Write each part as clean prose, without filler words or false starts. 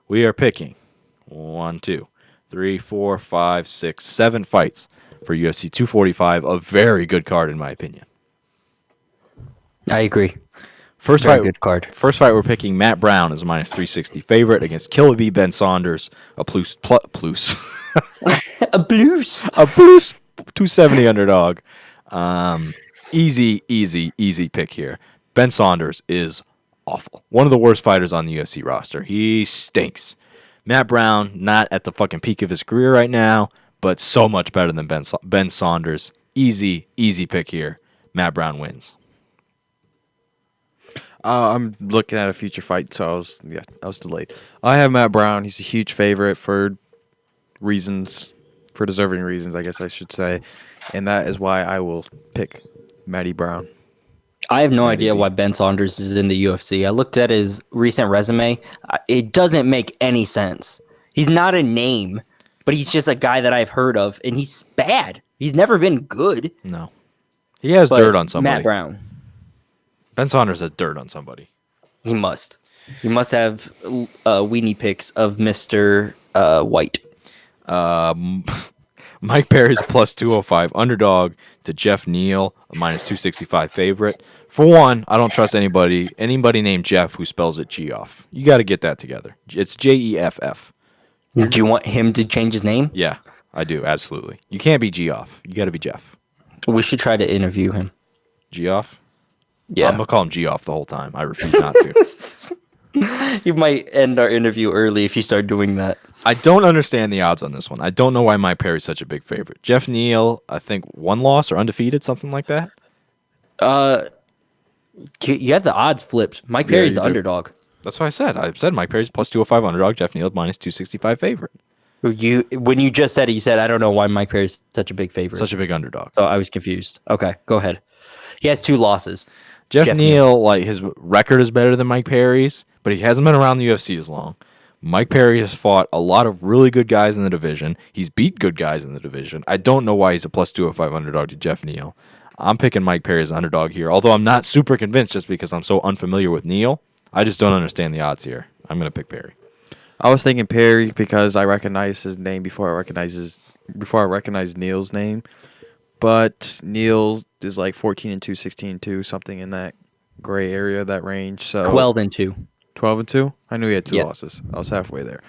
we are picking 1, 2, 3, 4, 5, 6, 7 fights for UFC 245. A very good card, in my opinion. I agree. First Very fight, good card. First fight, we're picking Matt Brown as a minus 360 favorite against Colby Ben Saunders, a plus A blues. a plus 270 underdog. Easy pick here. Ben Saunders is awful. One of the worst fighters on the UFC roster. He stinks. Matt Brown, not at the fucking peak of his career right now, but so much better than Ben Saunders. Easy pick here. Matt Brown wins. I'm looking at a future fight, so I was delayed. I have Matt Brown. He's a huge favorite for deserving reasons, I guess I should say, and that is why I will pick Matty Brown. I have no idea why Ben Saunders is in the UFC. I looked at his recent resume. It doesn't make any sense. He's not a name, but he's just a guy that I've heard of, and he's bad. He's never been good. No. He has dirt on somebody. Matt Brown. Ben Saunders has dirt on somebody. He must. He must have weenie pics of Mr. White. Mike Perry's a plus 205 underdog to Geoff Neal, a minus 265 favorite. For one, I don't trust anybody named Geoff who spells it Geoff. You got to get that together. It's Jeff. Do you want him to change his name? Yeah, I do, absolutely. You can't be Geoff. You got to be Geoff. We should try to interview him. Geoff? Yeah. I'm going to call him Geoff the whole time. I refuse not to. You might end our interview early if you start doing that. I don't understand the odds on this one. I don't know why Mike Perry's such a big favorite. Geoff Neal, I think, 1 loss or undefeated, something like that. You have the odds flipped. Mike Perry's the underdog. That's what I said. I said Mike Perry's plus 205 underdog, Geoff Neal minus 265 favorite. When you just said it, you said, I don't know why Mike Perry's such a big favorite. Such a big underdog. So I was confused. Okay, go ahead. He has 2 losses. Geoff Neal, like, his record is better than Mike Perry's, but he hasn't been around the UFC as long. Mike Perry has fought a lot of really good guys in the division. He's beat good guys in the division. I don't know why he's a plus 205 underdog to Geoff Neal. I'm picking Mike Perry as an underdog here, although I'm not super convinced just because I'm so unfamiliar with Neal. I just don't understand the odds here. I'm going to pick Perry. I was thinking Perry because I recognized his name before I recognized Neal's name. But Neal is like 14-2, 16-2, something in that gray area, that range. So 12-2. 12-2? I knew he had 2 losses. I was halfway there.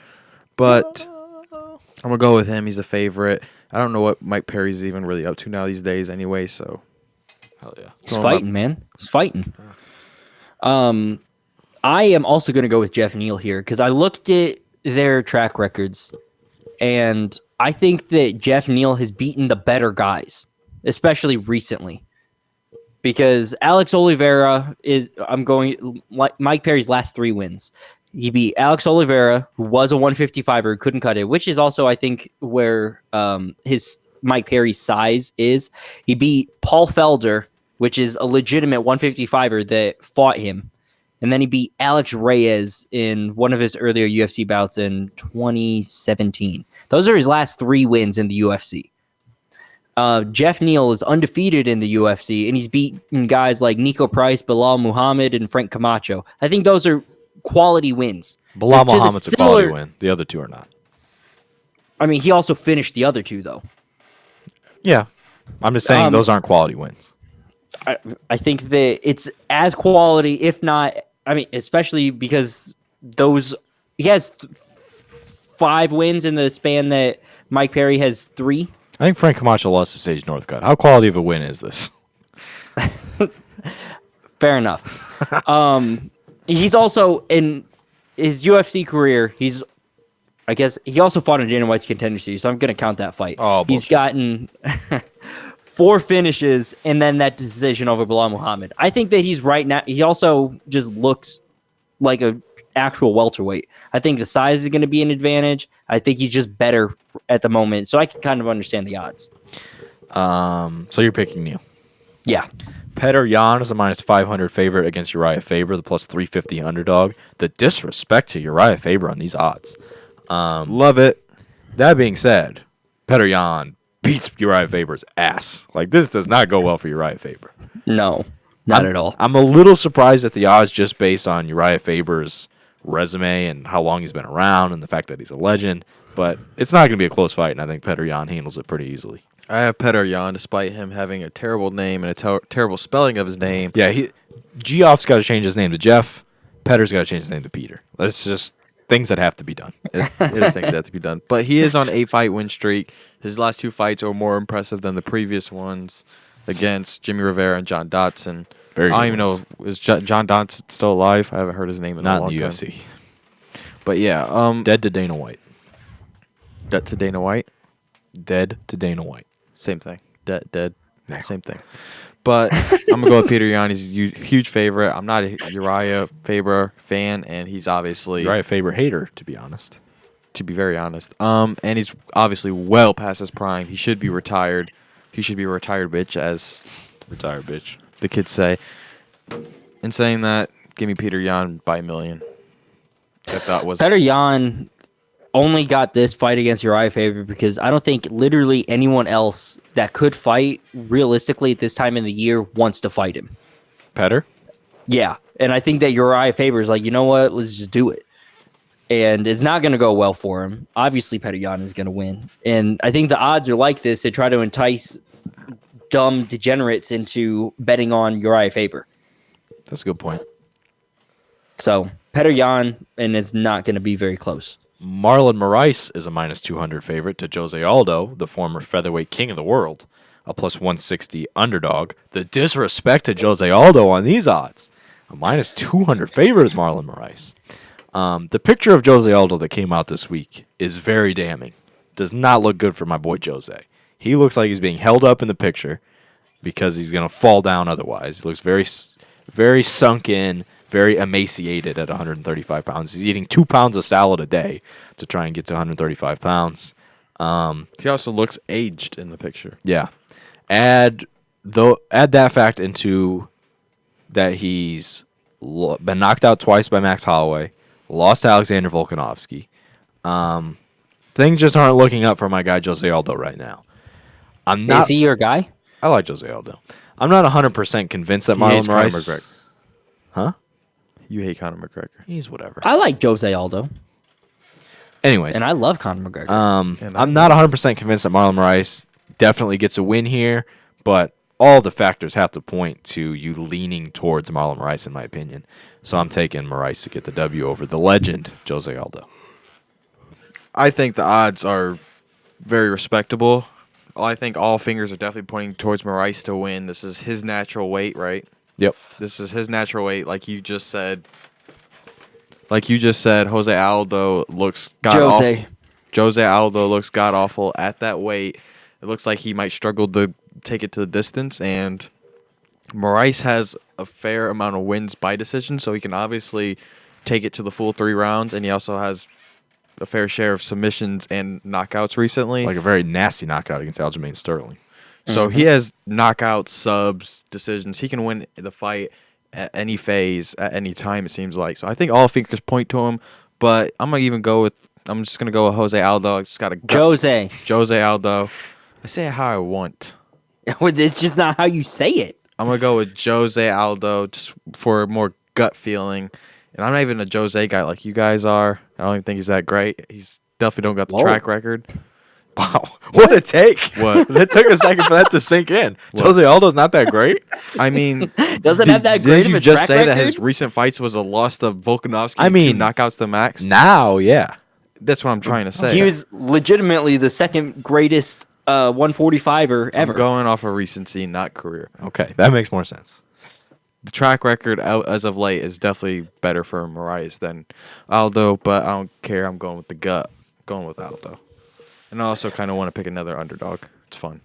But I'm going to go with him. He's a favorite. I don't know what Mike Perry's even really up to now these days anyway, so. Hell yeah. He's fighting, man. He's fighting. I am also going to go with Geoff Neal here because I looked at their track records, and I think that Geoff Neal has beaten the better guys, especially recently. Because Alex Oliveira Mike Perry's last 3 wins. He beat Alex Oliveira, who was a 155er, who couldn't cut it, which is also, I think, where his Mike Perry's size is. He beat Paul Felder, which is a legitimate 155er that fought him. And then he beat Alex Reyes in one of his earlier UFC bouts in 2017. Those are his last 3 wins in the UFC. Geoff Neal is undefeated in the UFC, and he's beaten guys like Nico Price, Bilal Muhammad, and Frank Camacho. I think those are quality wins. Bilal Muhammad's a quality win. The other 2 are not. I mean, he also finished the other 2, though. Yeah. I'm just saying those aren't quality wins. I think that it's as quality, if not, I mean, especially because he has 5 wins in the span that Mike Perry has 3. I think Frank Camacho lost to Sage Northcutt. How quality of a win is this? Fair enough. He's also, in his UFC career, I guess, he also fought in Dana White's Contender Series, so I'm going to count that fight. Oh, bullshit. He's gotten 4 finishes and then that decision over Bilal Muhammad. I think that he's right now, he also just looks like an actual welterweight. I think the size is going to be an advantage. I think he's just better at the moment, so I can kind of understand the odds. So you're picking Neal. Yeah. Petr Yan is a minus 500 favorite against Urijah Faber, the plus 350 underdog. The disrespect to Urijah Faber on these odds. Love it. That being said, Petr Yan beats Urijah Faber's ass. Like, this does not go well for Urijah Faber. No, not at all. I'm a little surprised at the odds just based on Urijah Faber's resume and how long he's been around and the fact that he's a legend. But it's not going to be a close fight, and I think Petr handles it pretty easily. I have Petr despite him having a terrible name and a terrible spelling of his name. Yeah, Geoff's got to change his name to Geoff. Petr's got to change his name to Petr. That's just things that have to be done. It is things that have to be done. But he is on a 8-fight win streak. His last 2 fights are more impressive than the previous ones against Jimmy Rivera and John Dodson. I don't even know, is John Dodson still alive? I haven't heard his name in a long time. Not in the UFC. But yeah. Dead to Dana White. Dead to Dana White? Dead to Dana White. Same thing. Dead. Yeah. Same thing. But I'm going to go with Petr Yan. He's a huge favorite. I'm not a Urijah Faber fan, and he's obviously... Urijah Faber hater, to be honest. To be very honest. And he's obviously well past his prime. He should be retired. He should be a retired bitch, as... Retired bitch. The kids say. In saying that, give me Petr Yan by 1 million. If that was... Petr Yan only got this fight against Urijah Faber because I don't think literally anyone else that could fight realistically at this time in the year wants to fight him. Petr? Yeah. And I think that Urijah Faber is like, you know what? Let's just do it. And it's not going to go well for him. Obviously, Petr Yan is going to win. And I think the odds are like this to try to entice dumb degenerates into betting on Urijah Faber. That's a good point. So, Petr Yan, and it's not going to be very close. Marlon Moraes is a minus 200 favorite to Jose Aldo, the former featherweight king of the world, a plus 160 underdog. The disrespect to Jose Aldo on these odds. A minus 200 favorite is Marlon Moraes. The picture of Jose Aldo that came out this week is very damning. Does not look good for my boy Jose. He looks like he's being held up in the picture because he's going to fall down otherwise. He looks very, very sunk in, very emaciated at 135 pounds. He's eating 2 pounds of salad a day to try and get to 135 pounds. He also looks aged in the picture. Yeah. Add that fact into that he's been knocked out twice by Max Holloway, lost to Alexander Volkanovski. Things just aren't looking up for my guy Jose Aldo right now. Is he your guy? I like Jose Aldo. I'm not 100% convinced that Marlon Moraes... Huh? You hate Conor McGregor. He's whatever. I like Jose Aldo. Anyways. And I love Conor McGregor. I'm not 100% convinced that Marlon Moraes definitely gets a win here, but all the factors have to point to you leaning towards Marlon Moraes, in my opinion. So I'm taking Moraes to get the W over the legend, Jose Aldo. I think the odds are very respectable. I think all fingers are definitely pointing towards Moraes to win. This is his natural weight, right? Yep. This is his natural weight, like you just said. Jose Aldo looks god-awful. Jose Aldo looks god-awful at that weight. It looks like he might struggle to take it to the distance, and Moraes has a fair amount of wins by decision, so he can obviously take it to the full 3 rounds, and he also has a fair share of submissions and knockouts recently. Like a very nasty knockout against Germaine Sterling. So he has knockouts, subs, decisions. He can win the fight at any phase, at any time, it seems like. So I think all fingers point to him, but I'm just going to go with Jose Aldo. I just got a Jose Aldo. I say it how I want. It's just not how you say it. I'm going to go with Jose Aldo just for a more gut feeling. And I'm not even a Jose guy like you guys are. I don't even think he's that great. He's definitely don't got the track record. Wow. What a take. What? It took a second for that to sink in. What? Jose Aldo's not that great. I mean, doesn't have that great of a track record? Did you just say that his recent fights was a loss to Volkanovski and 2 knockouts to Max? Now, yeah. That's what I'm trying to say. He was legitimately the second greatest 145er ever. I'm going off of recency, not career. Okay, that makes more sense. The track record as of late is definitely better for Moraes than Aldo, but I don't care. I'm going with the gut. Going with Aldo. And I also kind of want to pick another underdog. It's fun.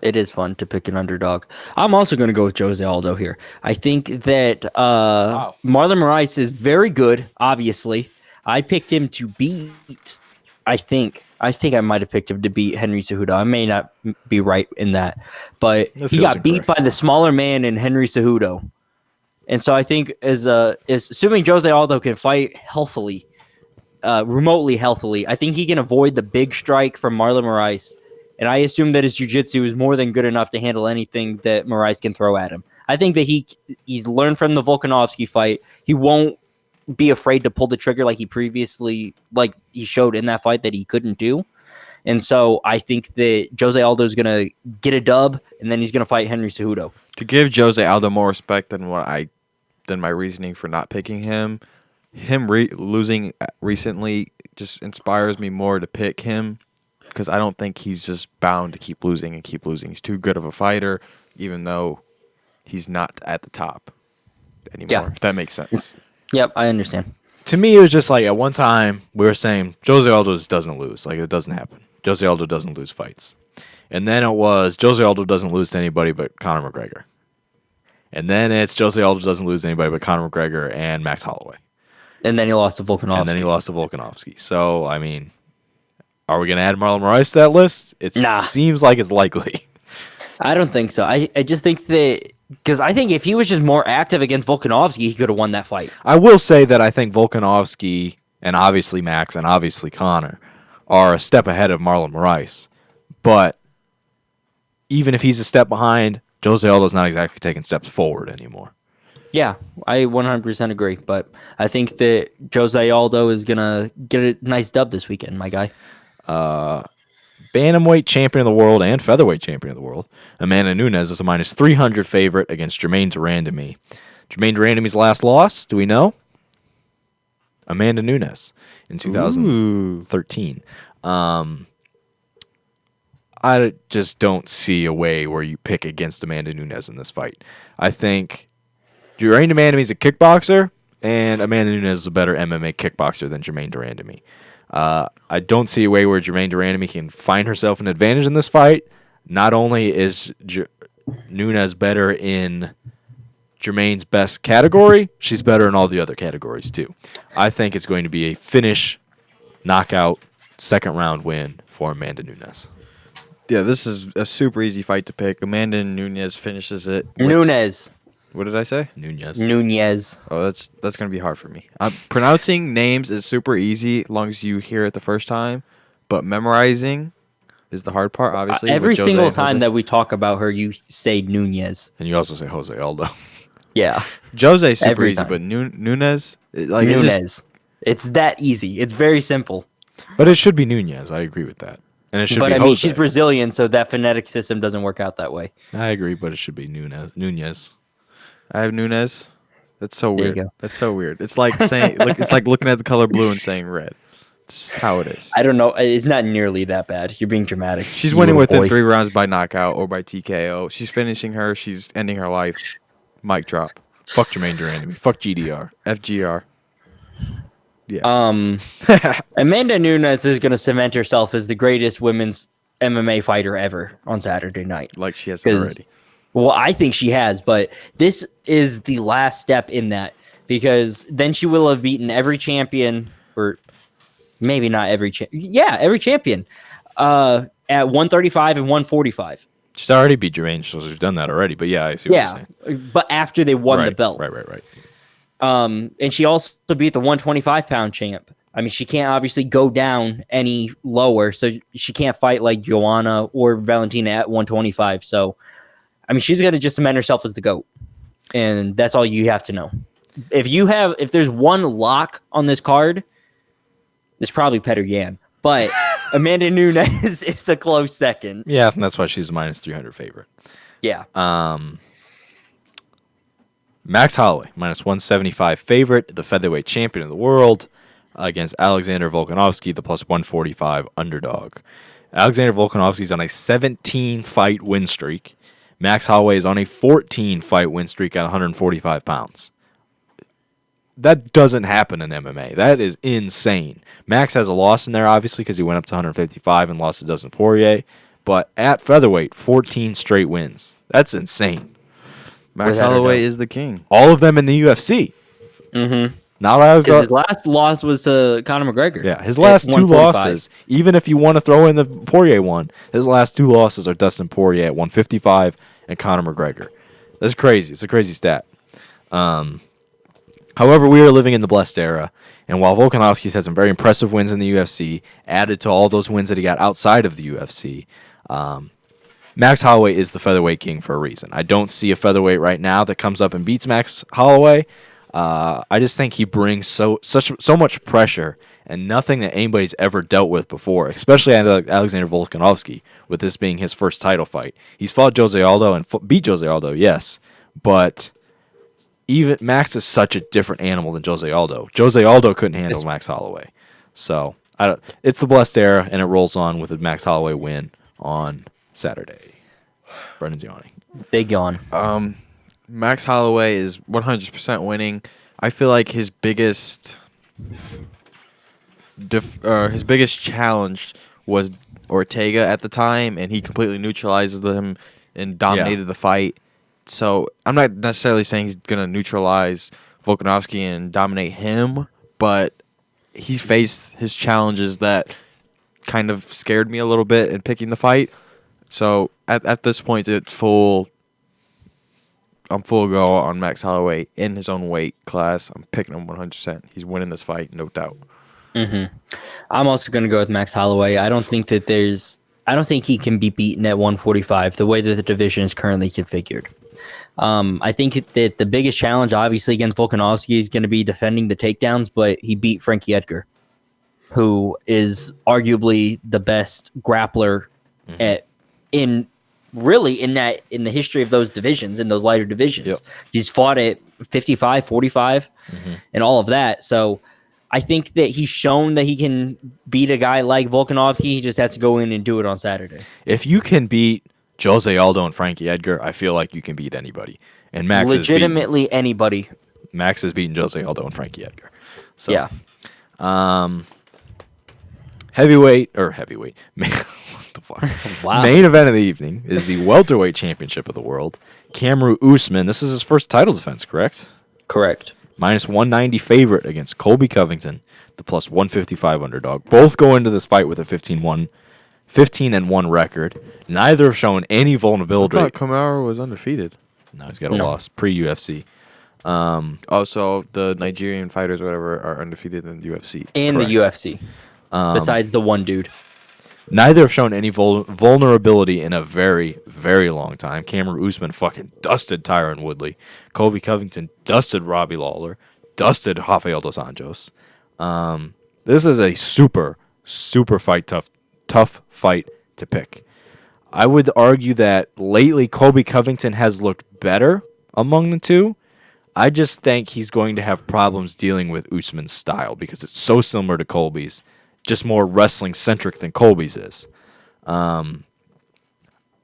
It is fun to pick an underdog. I'm also going to go with Jose Aldo here. I think that Marlon Moraes is very good, obviously. I picked him to beat, I think I might have picked him to beat Henry Cejudo. I may not be right in that. But he got beat by the smaller man in Henry Cejudo. And so I think assuming Jose Aldo can fight healthily, remotely healthily, I think he can avoid the big strike from Marlon Moraes. And I assume that his jiu-jitsu is more than good enough to handle anything that Moraes can throw at him. I think that he's learned from the Volkanovski fight. He won't be afraid to pull the trigger like he showed in that fight that he couldn't do. And so I think that Jose Aldo is going to get a dub, and then he's going to fight Henry Cejudo. To give Jose Aldo more respect than my reasoning for not picking him, losing recently just inspires me more to pick him, because I don't think he's just bound to keep losing and keep losing. He's too good of a fighter, even though he's not at the top anymore. If that makes sense. Yep, I understand. To me, it was just like at one time we were saying Jose Aldo just doesn't lose. Like, it doesn't happen. Jose Aldo doesn't lose fights. And then it was Jose Aldo doesn't lose to anybody but Conor McGregor. And then it's Jose Aldo doesn't lose to anybody but Conor McGregor and Max Holloway. And then he lost to Volkanovski. So, I mean, are we going to add Marlon Moraes to that list? It seems like it's likely. I don't think so. I just think that, because I think if he was just more active against Volkanovski, he could have won that fight. I will say that I think Volkanovski and obviously Max and obviously Conor are a step ahead of Marlon Moraes. But even if he's a step behind, Jose Aldo's not exactly taking steps forward anymore. Yeah, I 100% agree. But I think that Jose Aldo is going to get a nice dub this weekend, my guy. Bantamweight champion of the world and featherweight champion of the world, Amanda Nunes is a -300 favorite against Germaine Randamie. Germaine Randamie's last loss, do we know? Amanda Nunes in 2013. I just don't see a way where you pick against Amanda Nunes in this fight. I think Germaine Randamie's a kickboxer, and Amanda Nunes is a better MMA kickboxer than Germaine Randamie. I don't see a way where Germaine Randamie can find herself an advantage in this fight. Not only is Nunes better in Germaine's best category, she's better in all the other categories too. I think it's going to be a finish, knockout, second round win for Amanda Nunes. Yeah, this is a super easy fight to pick. Amanda Nunes finishes it. Nunes. What did I say? Nunes. Oh, that's going to be hard for me. Pronouncing names is super easy as long as you hear it the first time, but memorizing is the hard part, obviously. Every single time that we talk about her, you say Nunes. And you also say Jose Aldo. Yeah. Jose's super easy, but Nunes, like Nunes. It's that easy. It's very simple. But it should be Nunes. I agree with that. And it should be But I Jose. mean, she's Brazilian, so that phonetic system doesn't work out that way. I agree, but it should be Nunes. I have Nunes. That's so There you weird. go. That's so weird. It's like saying, it's like looking at the color blue and saying red. It's just how it is. I don't know. It's not nearly that bad. You're being dramatic. She's you winning little within boy. 3 rounds by knockout or by TKO. She's finishing her. She's ending her life. Mic drop. Fuck Germaine Randamie. Fuck GDR. FGR. Yeah. Amanda Nunes is going to cement herself as the greatest women's MMA fighter ever on Saturday night. Like she has 'Cause- already. Well, I think she has, but this is the last step in that, because then she will have beaten every champion, or maybe not every champion. Yeah, every champion at 135 and 145. She's already beat Germaine, so she's done that already. But yeah, I see what you're saying. But after they won the belt. Right. And she also beat the 125-pound champ. I mean, she can't obviously go down any lower, so she can't fight like Joanna or Valentina at 125. So, I mean, she's going to just cement herself as the GOAT. And that's all you have to know. If there's one lock on this card, it's probably Petr Yan. But Amanda Nunes is a close second. Yeah, and that's why she's a -300 favorite. Yeah. Max Holloway, -175 favorite, the featherweight champion of the world, against Alexander Volkanovski, the +145 underdog. Alexander Volkanovski's on a 17-fight win streak. Max Holloway is on a 14-fight win streak at 145 pounds. That doesn't happen in MMA. That is insane. Max has a loss in there, obviously, because he went up to 155 and lost to Dustin Poirier. But at featherweight, 14 straight wins. That's insane. Max Holloway is the king. All of them in the UFC. Mm-hmm. Not Alexander. His last loss was to Conor McGregor. Yeah, his last 2 losses, even if you want to throw in the Poirier one, his last 2 losses are Dustin Poirier at 155 and Conor McGregor. That's crazy. It's a crazy stat. However, we are living in the blessed era, and while Volkanovski's had some very impressive wins in the UFC, added to all those wins that he got outside of the UFC, Max Holloway is the featherweight king for a reason. I don't see a featherweight right now that comes up and beats Max Holloway. I just think he brings so much pressure and nothing that anybody's ever dealt with before, especially Alexander Volkanovski, with this being his first title fight. He's fought Jose Aldo and beat Jose Aldo, yes, but even Max is such a different animal than Jose Aldo. Jose Aldo couldn't handle Max Holloway. So it's the blessed era, and it rolls on with a Max Holloway win on Saturday. Brendan's yawning. Big yawn. Max Holloway is 100% winning. I feel like his biggest challenge was Ortega at the time, and he completely neutralized him and dominated the fight. So I'm not necessarily saying he's going to neutralize Volkanovski and dominate him, but he's faced his challenges that kind of scared me a little bit in picking the fight. So at this point, I'm full go on Max Holloway in his own weight class. I'm picking him 100%. He's winning this fight, no doubt. I'm also going to go with Max Holloway. I don't think he can be beaten at 145 the way that the division is currently configured. I think that the biggest challenge, obviously, against Volkanovski is going to be defending the takedowns, but he beat Frankie Edgar, who is arguably the best grappler in the history of those divisions, in those lighter divisions. Yep. He's fought at 55, 45, and all of that. So I think that he's shown that he can beat a guy like Volkanovski. He just has to go in and do it on Saturday. If you can beat Jose Aldo and Frankie Edgar, I feel like you can beat anybody. And Max legitimately anybody. Max has beaten Jose Aldo and Frankie Edgar. So, yeah. Heavyweight. What the fuck? Wow. Main event of the evening is the welterweight championship of the world. Kamaru Usman. This is his first title defense, correct? Correct. Minus 190 favorite against Colby Covington, the plus 155 underdog. Both go into this fight with a 15-1 record. Neither have shown any vulnerability. I thought Kamaru was undefeated. No, he's got a loss pre-UFC. So the Nigerian fighters, or whatever, are undefeated in the UFC. In the UFC. Besides the one dude. Neither have shown any vulnerability in a very, very long time. Kamaru Usman fucking dusted Tyron Woodley. Colby Covington dusted Robbie Lawler. Dusted Rafael dos Anjos. This is a super, super tough fight to pick. I would argue that lately Colby Covington has looked better among the two. I just think he's going to have problems dealing with Usman's style because it's so similar to Colby's. Just more wrestling centric than Colby's is. I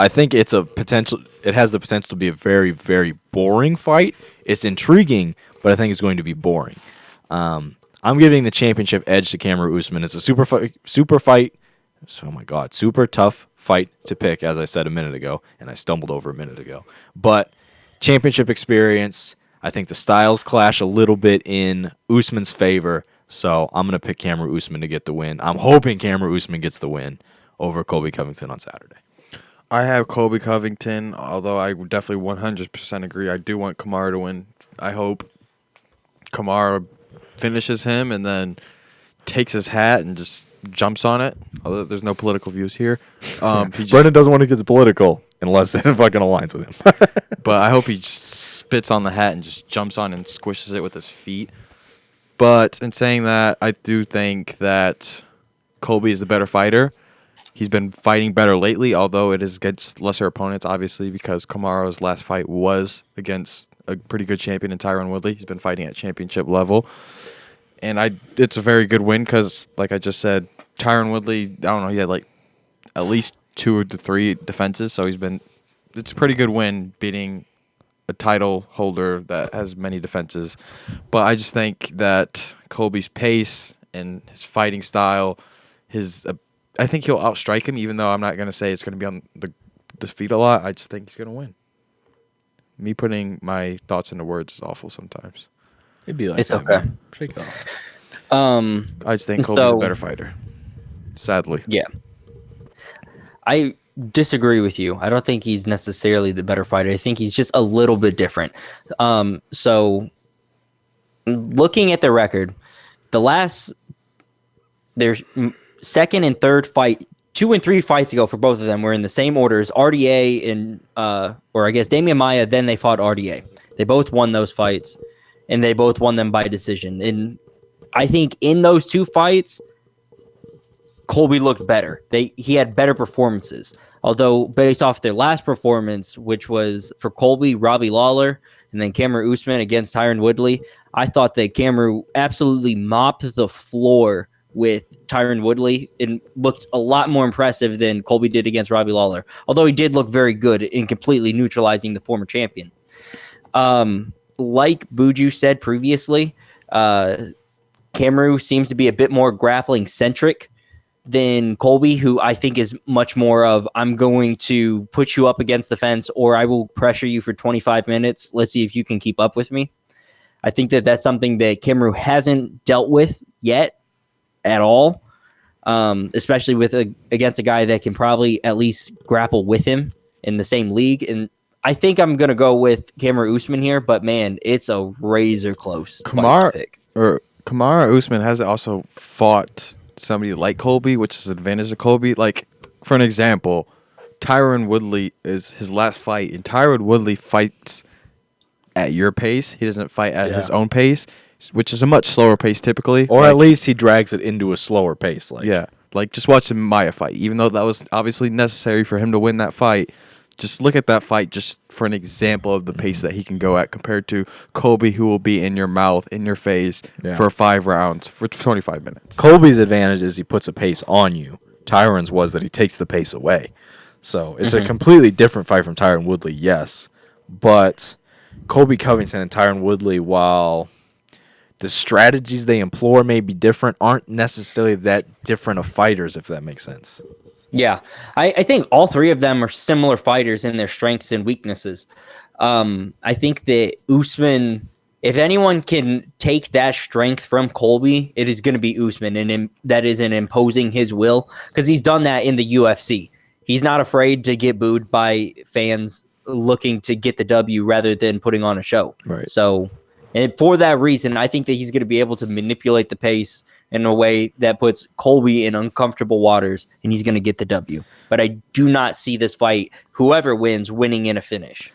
think it has the potential to be a very, very boring fight. It's intriguing, but I think it's going to be boring. I'm giving the championship edge to Kamaru Usman. It's a super tough fight to pick, as I said a minute ago, and I stumbled over a minute ago. But championship experience, I think the styles clash a little bit in Usman's favor. So I'm going to pick Kamaru Usman to get the win. I'm hoping Kamaru Usman gets the win over Colby Covington on Saturday. I have Colby Covington, although I would definitely 100% agree. I do want Kamaru to win. I hope Kamaru finishes him and then takes his hat and just jumps on it. Although there's no political views here. Brendan doesn't want to get political unless it fucking aligns with him. But I hope he just spits on the hat and just jumps on and squishes it with his feet. But in saying that, I do think that Colby is the better fighter. He's been fighting better lately, although it is against lesser opponents, obviously, because Kamaru's last fight was against a pretty good champion in Tyron Woodley. He's been fighting at championship level. And it's a very good win because, like I just said, Tyron Woodley, I don't know, he had like at least 2 to 3 defenses. So it's a pretty good win beating a title holder that has many defenses. But I just think that Colby's pace and his fighting style, I think he'll outstrike him, even though I'm not going to say it's going to be on the feet a lot. I just think he's going to win. Me putting my thoughts into words is awful sometimes. It'd be like it's that, okay. Man. Shake it off. I just think Colby's a better fighter. Sadly. Yeah. I disagree with you. I don't think he's necessarily the better fighter. I think he's just a little bit different. So looking at the record, their second and third fight, 2 and 3 fights ago for both of them were in the same orders, RDA and Damian Maia, then they fought RDA. They both won those fights. and they both won them by decision. And I think in those two fights, Colby looked better. He had better performances. Although based off their last performance, which was for Colby, Robbie Lawler, and then Kamaru Usman against Tyron Woodley, I thought that Kamaru absolutely mopped the floor with Tyron Woodley and looked a lot more impressive than Colby did against Robbie Lawler. Although he did look very good in completely neutralizing the former champion. Like Buju said previously, Kamaru seems to be a bit more grappling centric than Colby, who I think is much more of, I'm going to put you up against the fence or I will pressure you for 25 minutes. Let's see if you can keep up with me. I think that that's something that Kamaru hasn't dealt with yet at all, especially against a guy that can probably at least grapple with him in the same league. And I think I'm going to go with Kamaru Usman here, but man, it's a razor close fight to pick. Kamaru Usman has also fought somebody like Colby, which is an advantage of Colby. Like, for an example, Tyron Woodley is his last fight, and Tyron Woodley fights at your pace. He doesn't fight at his own pace, which is a much slower pace typically. Or at least he drags it into a slower pace. Like just watch the Maya fight. Even though that was obviously necessary for him to win that fight, just look at that fight just for an example of the pace that he can go at compared to Colby, who will be in your mouth, in your face for 5 rounds, for 25 minutes. Colby's advantage is he puts a pace on you. Tyron's was that he takes the pace away. So it's a completely different fight from Tyron Woodley, yes. But Colby Covington and Tyron Woodley, while the strategies they employ may be different, aren't necessarily that different of fighters, if that makes sense. Yeah, I think all three of them are similar fighters in their strengths and weaknesses. I think that Usman, if anyone can take that strength from Colby, it is going to be Usman, and that is in imposing his will, because he's done that in the UFC. He's not afraid to get booed by fans looking to get the W rather than putting on a show. Right. So, and for that reason, I think that he's going to be able to manipulate the pace in a way that puts Colby in uncomfortable waters, and he's going to get the W. But I do not see this fight, whoever wins, winning in a finish.